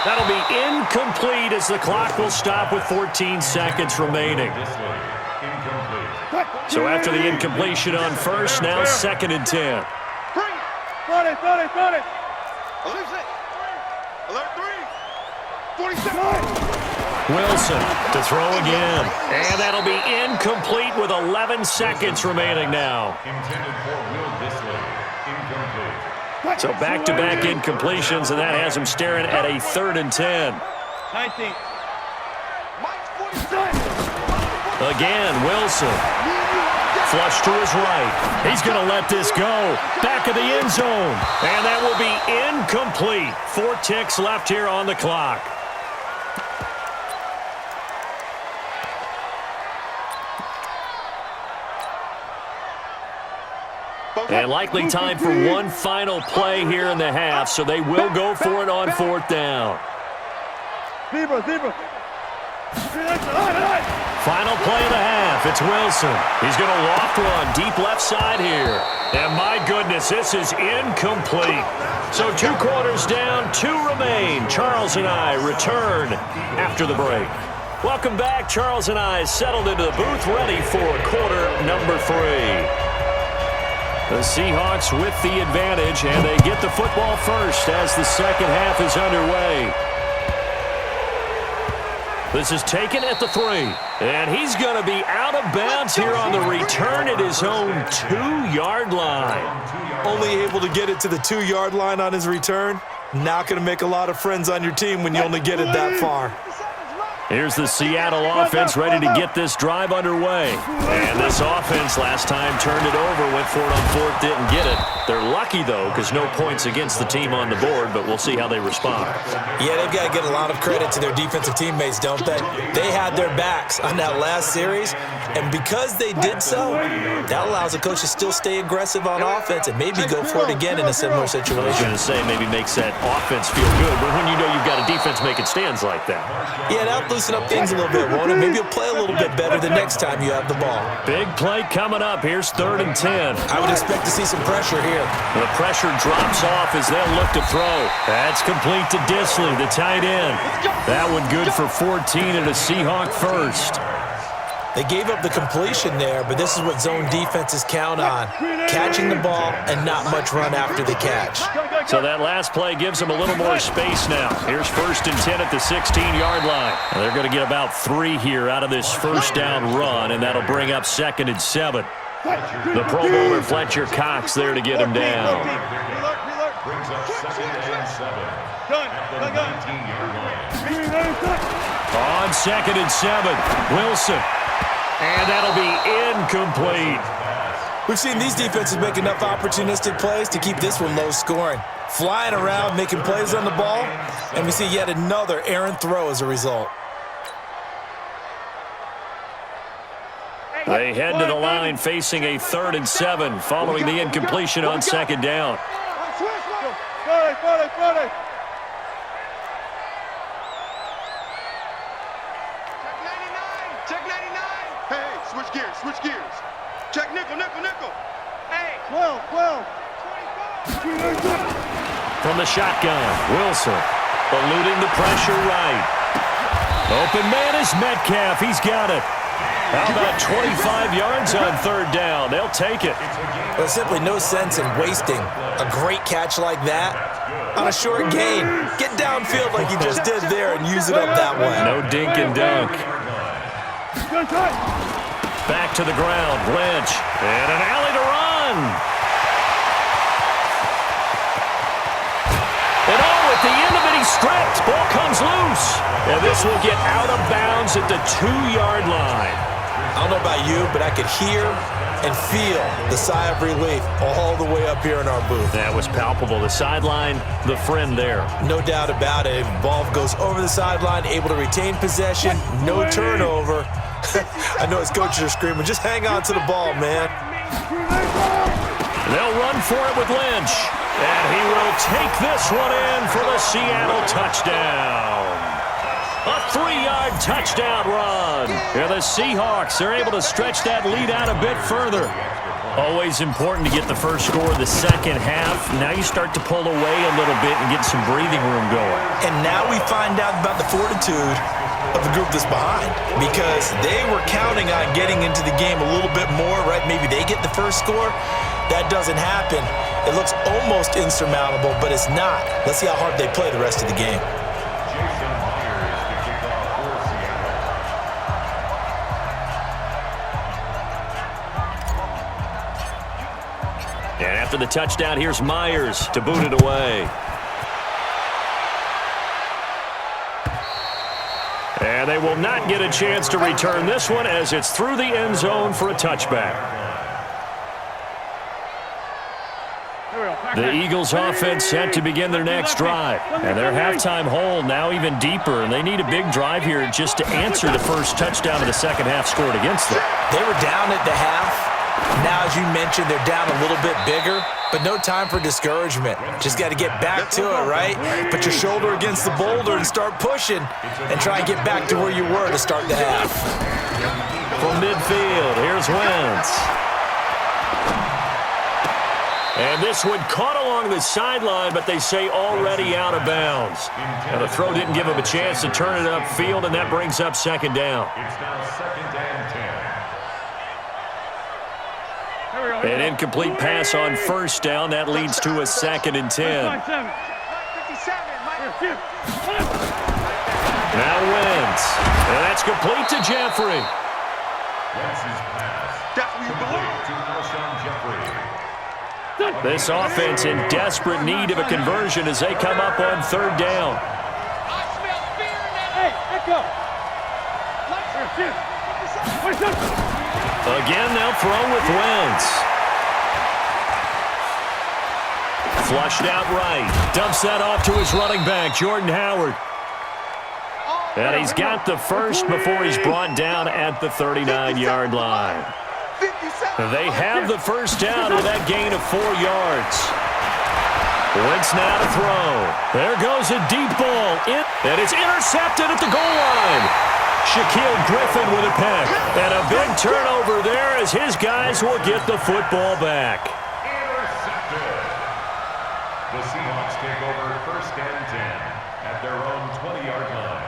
That'll be incomplete as the clock will stop with 14 seconds remaining. So after the incompletion on first, now 2nd and 10. Wilson to throw again. And that'll be incomplete with 11 seconds remaining now. So back-to-back incompletions, and that has him staring at a 3rd and 10. 19. Again, Wilson. Flush to his right. He's going to let this go. Back of the end zone. And that will be incomplete. 4 ticks left here on the clock. And likely time for one final play here in the half, so they will go for it on 4th down. Final play of the half. It's Wilson. He's going to loft one deep left side here. And my goodness, this is incomplete. So 2 quarters down, 2 remain. Charles and I return after the break. Welcome back. Charles and I settled into the booth, ready for quarter number 3. The Seahawks with the advantage, and they get the football first as the second half is underway. This is taken at the 3, and he's going to be out of bounds here on the return at his own 2-yard line. Only able to get it to the 2-yard line on his return. Not going to make a lot of friends on your team when you only get it that far. Here's the Seattle offense ready to get this drive underway. And this offense last time turned it over, went for it on 4th, didn't get it. They're lucky, though, because no points against the team on the board, but we'll see how they respond. Yeah, they've got to get a lot of credit to their defensive teammates, don't they? They had their backs on that last series, and because they did so, that allows the coach to still stay aggressive on offense and maybe go for it again in a similar situation. I was going to say maybe makes that offense feel good, but when you know you've got a defense making stands like that. Yeah, that'll loosen up things a little bit, won't it? Maybe you'll play a little bit better the next time you have the ball. Big play coming up. Here's 3rd and 10. I would expect to see some pressure here. The pressure drops off as they'll look to throw. That's complete to Disley, the tight end. That one good for 14 and a Seahawk first. They gave up the completion there, but this is what zone defenses count on. Catching the ball and not much run after the catch. So that last play gives them a little more space now. Here's 1st and 10 at the 16-yard line. And they're going to get about 3 here out of this first down run, and that'll bring up 2nd and 7. The Pro Bowler Fletcher Cox there to get him down. Brings up 2nd and 7. On 2nd and 7, Wilson. And that'll be incomplete. We've seen these defenses make enough opportunistic plays to keep this one low scoring. Flying around, making plays on the ball, and we see yet another errant throw as a result. They head to the line facing a 3rd and 7 following the incompletion on 2nd down. Switch gears. Check nickel. Hey. 12. From the shotgun, Wilson eluding the pressure right. Open man is Metcalf. He's got it. How about 25 yards on 3rd down? They'll take it. There's simply no sense in wasting a great catch like that on a short gain. Get downfield like you just did there and use it up that way. No dink and dunk. Back to the ground, Lynch, and an alley to run. And at the end of it, he's stripped. Ball comes loose. And this will get out of bounds at the 2-yard line. I don't know about you, but I could hear and feel the sigh of relief all the way up here in our booth. That was palpable. The sideline, the friend there. No doubt about it. Ball goes over the sideline, able to retain possession, no turnover. I know his coaches are screaming, just hang on to the ball, man. They'll run for it with Lynch. And he will take this one in for the Seattle touchdown. A 3-yard touchdown run. And the Seahawks are able to stretch that lead out a bit further. Always important to get the first score of the second half. Now you start to pull away a little bit and get some breathing room going. And now we find out about the fortitude of the group that's behind, because they were counting on getting into the game a little bit more, right? Maybe they get the first score. That doesn't happen. It looks almost insurmountable, but it's not. Let's see how hard they play the rest of the game. And after the touchdown, here's Myers to boot it away. And they will not get a chance to return this one as it's through the end zone for a touchback. The Eagles offense set to begin their next drive. And their halftime hole now even deeper, and they need a big drive here just to answer the first touchdown of the second half scored against them. They were down at the half. Now, as you mentioned, they're down a little bit bigger, but no time for discouragement. Just got to get back to it, right? Put your shoulder against the boulder and start pushing and try and get back to where you were to start the half. From midfield, here's Wentz. And this one caught along the sideline, but they say already out of bounds. And the throw didn't give him a chance to turn it upfield, and that brings up second down. It's now second and 10. An incomplete pass on first down. That leads to a second and 10. Now Wentz. And that's complete to Jeffrey. Wentz's pass. That's where you belong. To Alshon Jeffrey. This offense in desperate need of a conversion as they come up on third down. Again, they'll throw with Wentz. Flushed out right. Dumps that off to his running back, Jordan Howard. And he's got the first before he's brought down at the 39-yard line. They have the first down with that gain of 4 yards. Wentz now to throw. There goes a deep ball. And it's intercepted at the goal line. Shaquille Griffin with a pick. And a big turnover there as his guys will get the football back. Intercepted. The Seahawks take over first and 10 at their own 20-yard line.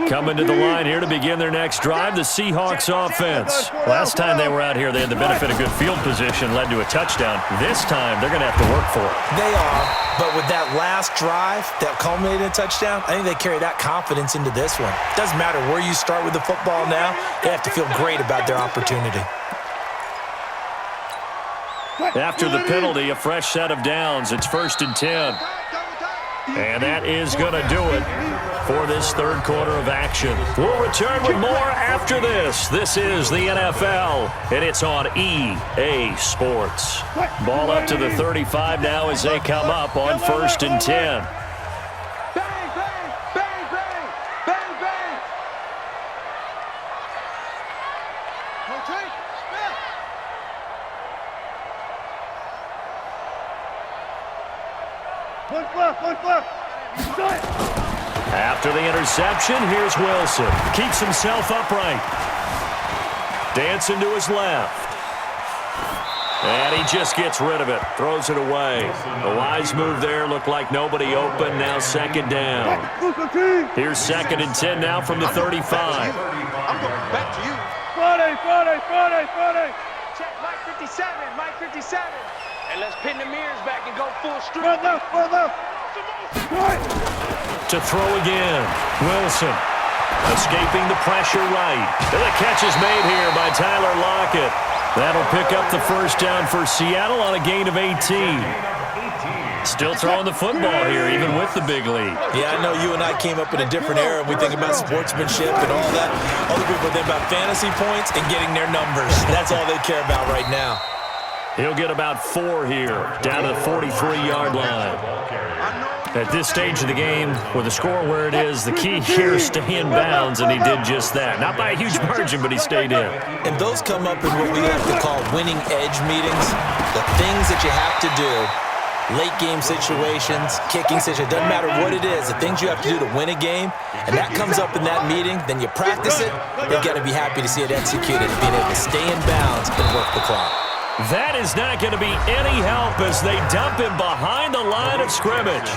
Coming to the line here to begin their next drive, the Seahawks offense. Last time they were out here, they had the benefit of good field position, led to a touchdown. This time, they're going to have to work for it. They are, but with that last drive that culminated in a touchdown, I think they carry that confidence into this one. Doesn't matter where you start with the football now, they have to feel great about their opportunity. After the penalty, a fresh set of downs. It's first and 10. And that is going to do it for this third quarter of action. We'll return with more after this. This is the NFL, and it's on EA Sports. Ball up to the 35 now as they come up on first and 10. Bang, bang, bang, bang, bang, bang. Rotate, spin. One flip. After the interception, here's Wilson. Keeps himself upright. Dancing to his left. And he just gets rid of it. Throws it away. A wise move there. Looked like nobody open. Now second down. Here's second and 10 now from the 35. I'm going back to you. Friday. Check Mike 57. And let's pin the mirrors back and go full strip. Front left. To throw again. Wilson. Escaping the pressure right. And the catch is made here by Tyler Lockett. That'll pick up the first down for Seattle on a gain of 18. Still throwing the football here, even with the big lead. Yeah, I know you and I came up in a different era, and we think about sportsmanship and all that. Other people think about fantasy points and getting their numbers. That's all they care about right now. He'll get about 4 here, down to the 43-yard line. At this stage of the game, with the score where it is, the key here is stay in bounds, and he did just that. Not by a huge margin, but he stayed in. And those come up in what we like to call winning edge meetings. The things that you have to do late game situations, kicking situations, doesn't matter what it is, the things you have to do to win a game, and that comes up in that meeting, then you practice it, you got to be happy to see it executed and being able to stay in bounds and work the clock. That is not going to be any help as they dump him behind the line of scrimmage.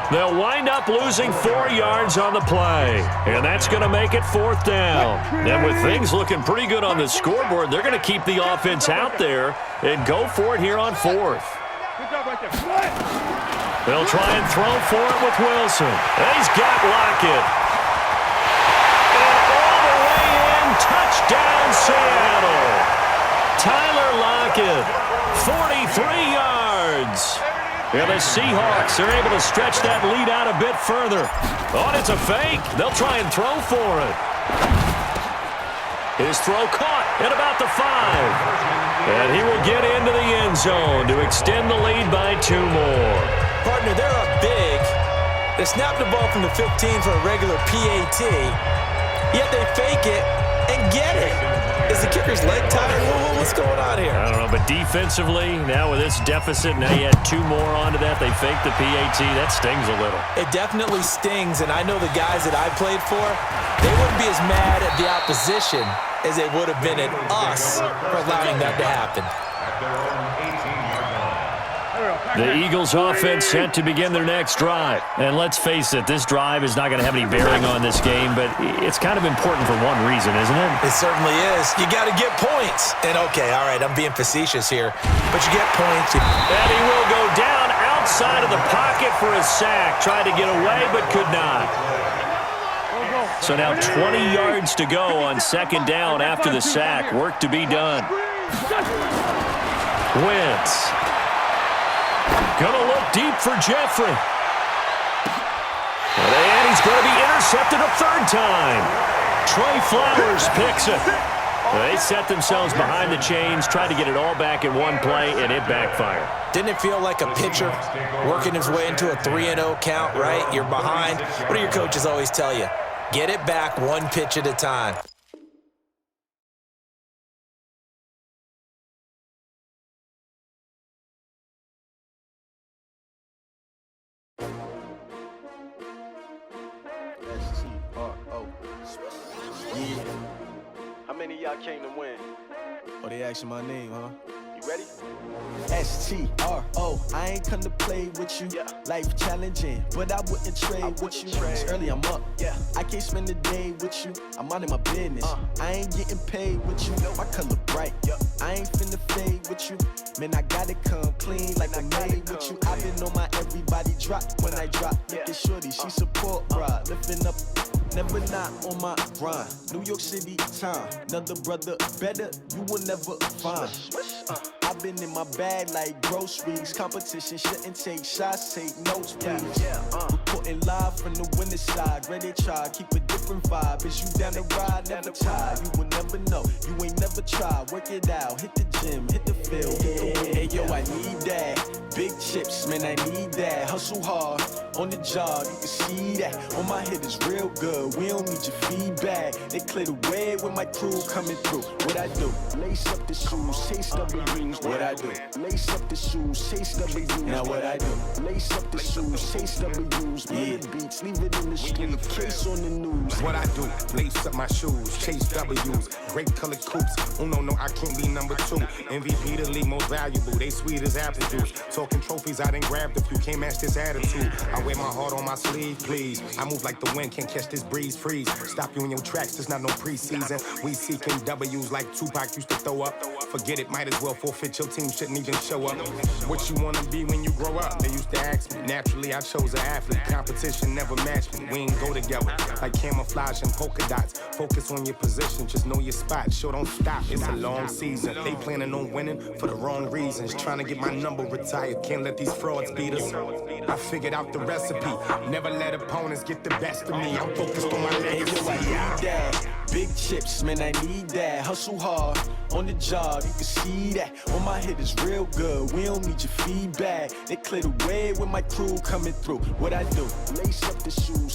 They'll wind up losing 4 yards on the play, and that's going to make it 4th down. And with things looking pretty good on the scoreboard, they're going to keep the offense out there and go for it here on 4th. They'll try and throw for it with Wilson. And he's got Lockett. And all the way in, touchdown Seattle. Tyler Lockett, 43 yards. And the Seahawks are able to stretch that lead out a bit further. Oh, it's a fake. They'll try and throw for it. His throw caught at about the 5. And he will get into the end zone to extend the lead by 2 more. Partner, they're up big. They snapped the ball from the 15 for a regular PAT, yet they fake it and get it. Is the kicker's leg tired? What's going on here? I don't know, but defensively, now with this deficit, now you add 2 more onto that. They faked the PAT. That stings a little. It definitely stings, and I know the guys that I played for, they wouldn't be as mad at the opposition as they would have been at us for allowing that to happen. The Eagles offense set to begin their next drive. And let's face it, this drive is not going to have any bearing on this game, but it's kind of important for one reason, isn't it? It certainly is. You got to get points. And okay, all right, I'm being facetious here, but you get points. And he will go down outside of the pocket for a sack. Tried to get away, but could not. So now 20 yards to go on 2nd down after the sack. Work to be done. Wentz. Gonna look deep for Jeffrey. And he's going to be intercepted a 3rd time. Trey Flowers picks it. They set themselves behind the chains, tried to get it all back in one play, and it backfired. Didn't it feel like a pitcher working his way into a 3-0 count, right? You're behind. What do your coaches always tell you? Get it back 1 pitch at a time. Yeah. How many of y'all came to win? Oh, they asking my name, huh? You ready? S-T-R-O, I ain't come to play with you. Yeah. Life challenging, but I wouldn't trade with you. It's early, I'm up. Yeah. I can't spend the day with you. I'm minding my business. I ain't getting paid with you. My color bright. Yep. I ain't finna fade with you. Man, I gotta come clean like I'm made with you. I've been on my everybody drop when I drop. Look at shorty, she support ride. Lifting up, never not on my grind. New York City time. Another brother better, you will never find. I've been in my bag like groceries. Competition shouldn't take shots, take notes, please. Reporting live from the winter side. Ready to try, keep a different vibe. Is you down the ride, never tired. You will never know, you ain't never tried. Work it out, hit the gym, hit the field. Hey yo, I need that. Big chips, man, I need that. Hustle hard, on the job, you can see that. On my head is real good, we don't need your feedback. They clear the way with my crew coming through. What I do? Lace up the shoes, chase W's. What I do? Lace up the shoes, chase W's. Now what I do? Lace up the shoes, chase W's. Yeah, beats, leave it in the street, case on the news. What I do? Lace up my shoes, chase W's. Grape colored coops. Oh no, I can't be number 2. MVP the league most valuable. They sweet as apple juice. Talking trophies, I done grabbed a few. Can't match this attitude. I wear my heart on my sleeve, please. I move like the wind, can't catch this breeze. Freeze. Stop you in your tracks. There's not no preseason. We seeking W's like Tupac used to throw up. Forget it, might as well forfeit. Your team shouldn't even show up. What you wanna be when you grow up? They used to ask me. Naturally, I chose an athlete. Competition never matched me. We ain't go together like camouflage and polka dots. Focus on your position, just know your spot. Sure, don't stop. It's a long season. They planning on winning for the wrong reasons. Trying to get my number retired. Can't let these frauds beat us. I figured out the recipe. Never let opponents get the best of me. I'm focused on my legacy. I need that. Big chips, man, I need that. Hustle hard, on the job, you can see that. On my head is real good, we don't need your feedback. They clear the way with my crew coming through. What I do? Lace up the shoes,